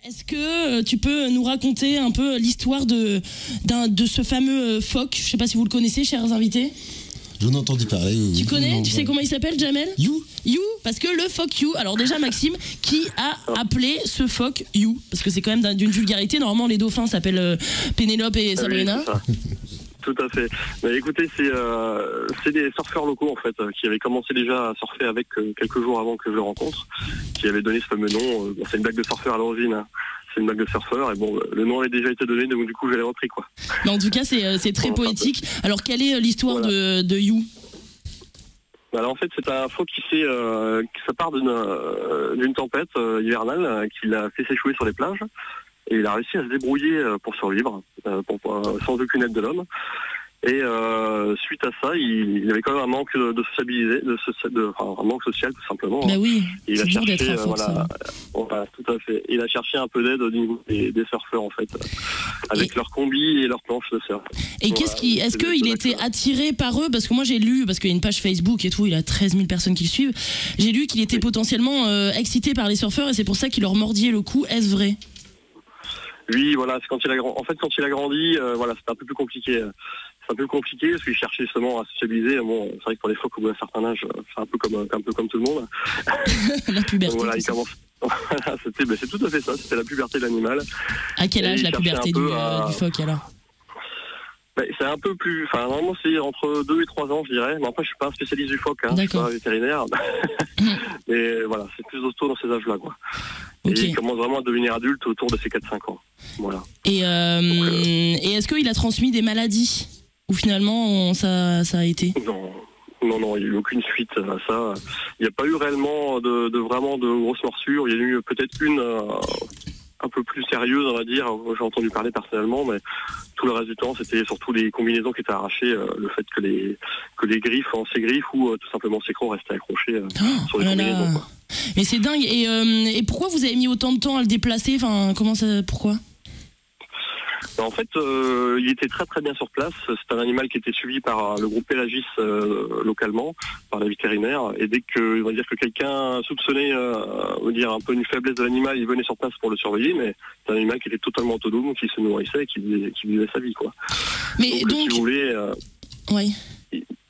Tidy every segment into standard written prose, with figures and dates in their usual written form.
Est-ce que tu peux nous raconter un peu l'histoire de ce fameux phoque? Je ne sais pas si vous le connaissez, chers invités. J'en ai entendu parler. Tu connais? Tu sais comment il s'appelle, Jamel? You. Parce que le phoque You. Alors déjà, Maxime, qui a appelé ce phoque You? Parce que c'est quand même d'une vulgarité. Normalement, les dauphins s'appellent Pénélope et Sabrina. Oui, tout à fait. Mais écoutez, c'est des surfeurs locaux en fait qui avaient commencé déjà à surfer avec quelques jours avant que je le rencontre, qui avaient donné ce fameux nom. C'est une blague de surfeur à l'origine. Hein. C'est une blague de surfeur et bon, le nom avait déjà été donné, donc du coup je l'ai repris quoi. Mais en tout cas, c'est très poétique. Alors quelle est l'histoire de You? Alors en fait, c'est un phoque qui ça part d'une tempête hivernale qui l'a fait s'échouer sur les plages. Et il a réussi à se débrouiller pour survivre, sans aucune aide de l'homme. Et suite à ça, il avait quand même un manque de sociabiliser, un manque social tout simplement. Bah oui, il a cherché, voilà, tout à fait. Il a cherché un peu d'aide au niveau des surfeurs en fait, avec leurs combis et leurs planches de surf. Et est-ce qu'il était attiré par eux? Parce que moi j'ai lu, parce qu'il y a une page Facebook et tout, il a 13 000 personnes qui le suivent. J'ai lu qu'il était potentiellement excité par les surfeurs et c'est pour ça qu'il leur mordillait le cou. Est-ce vrai? Oui, voilà, quand il a grandi, voilà, c'était un peu plus compliqué. C'est un peu compliqué parce qu'il cherchait justement à sociabiliser. Bon, c'est vrai que pour les phoques au bout d'un certain âge, c'est un peu comme tout le monde. La puberté. Donc, voilà, il commence. C'est tout à fait ça. C'était la puberté de l'animal. À quel âge la puberté du phoque alors? C'est un peu plus. Enfin, normalement, c'est entre 2 et 3 ans, je dirais. Mais après, je suis pas un spécialiste du phoque. Hein, je suis pas un vétérinaire. Mais voilà, c'est plus autour dans ces âges-là, quoi. Okay. Et il commence vraiment à devenir adulte autour de ses 4-5 ans. Voilà. Et est-ce qu'il a transmis des maladies? Ou finalement, ça a été? Non, il n'y a eu aucune suite à ça. Il n'y a pas eu réellement vraiment de grosses morsures. Il y a eu peut-être une un peu plus sérieuse, on va dire. J'ai entendu parler personnellement, mais tout le reste du temps, c'était surtout les combinaisons qui étaient arrachées, le fait que les griffes, ces griffes ou tout simplement ces crocs restaient accrochés sur les combinaisons. Quoi. Mais c'est dingue. Et pourquoi vous avez mis autant de temps à le déplacer? Enfin, pourquoi? En fait, il était très très bien sur place. C'est un animal qui était suivi par le groupe Pélagis localement, par les vétérinaires. Et dès que, on va dire que quelqu'un soupçonnait, on va dire un peu une faiblesse de l'animal, il venait sur place pour le surveiller. Mais c'est un animal qui était totalement autonome, qui se nourrissait, et qui vivait sa vie, quoi. Mais donc si vous voulez, oui.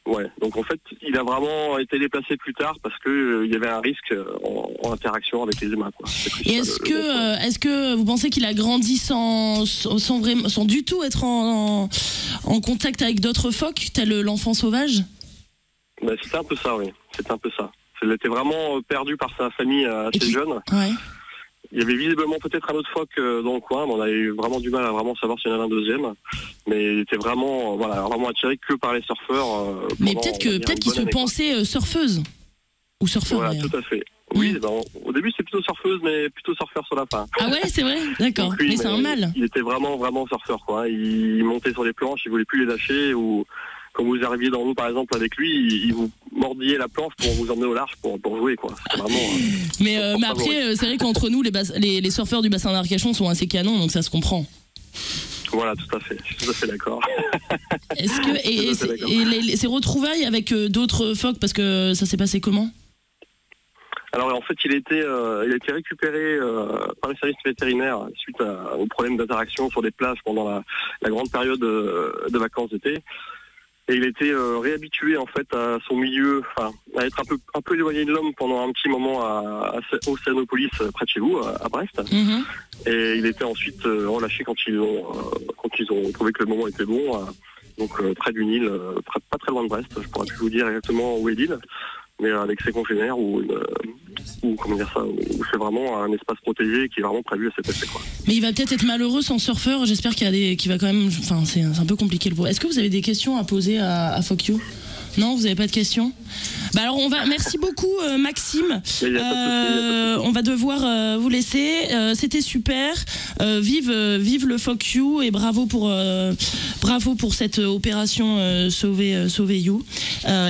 Ouais, donc en fait, il a vraiment été déplacé plus tard parce que il y avait un risque en interaction avec les humains, quoi. Et est-ce que vous pensez qu'il a grandi sans du tout être en contact avec d'autres phoques, tel l'enfant sauvage? C'était un peu ça, oui. C'était un peu ça. Il était vraiment perdu par sa famille assez jeune. Ouais. Il y avait visiblement peut-être un autre phoque dans le coin, mais on a eu vraiment du mal à vraiment savoir s'il y en avait un deuxième. Mais il était vraiment attiré que par les surfeurs. Mais peut-être qu'il se pensait surfeuse ou surfeur. Voilà, tout à fait. Oui, au début c'était plutôt surfeuse, mais plutôt surfeur sur la fin. Ah ouais, c'est vrai, d'accord. Mais c'est un mâle. Il était vraiment surfeur, quoi. Il montait sur les planches, il voulait plus les lâcher ou. Quand vous arriviez dans l'eau, par exemple, avec lui, il vous mordillait la planche pour vous emmener au large pour jouer, quoi. C'est vraiment. Mais après, c'est vrai qu'entre nous, les surfeurs du bassin d'Arcachon sont assez canons, donc ça se comprend. Voilà, tout à fait. Je suis tout à fait d'accord. Est-ce que ces retrouvailles avec d'autres phoques, parce que ça s'est passé comment? Alors en fait, il a été récupéré par les services vétérinaires suite aux problèmes d'interaction sur des plages pendant la grande période de vacances d'été. Et il a été réhabitué en fait à son milieu, à être un peu éloigné de l'homme pendant un petit moment à Océanopolis, près de chez vous, à Brest. Mm-hmm. Et il était ensuite relâché quand ils ont trouvé que le moment était bon, donc près d'une île, pas très loin de Brest. Je pourrais plus vous dire exactement où est l'île, mais avec ses congénères ou comment dire ça, où c'est vraiment un espace protégé qui est vraiment prévu à cet effet, quoi. Mais il va peut-être être malheureux sans surfeur. J'espère qu'il va quand même. Enfin, c'est un peu compliqué le pour. Est-ce que vous avez des questions à poser à Phoque You? Non, vous n'avez pas de questions? Alors merci beaucoup Maxime. On va devoir vous laisser. C'était super. Vive le Phoque You et bravo pour cette opération Sauver You.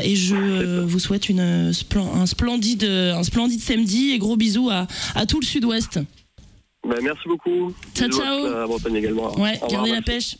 Et je vous souhaite un splendide samedi et gros bisous à tout le Sud-Ouest. Merci beaucoup. Ciao. À Bretagne également. Ouais, gardez la pêche.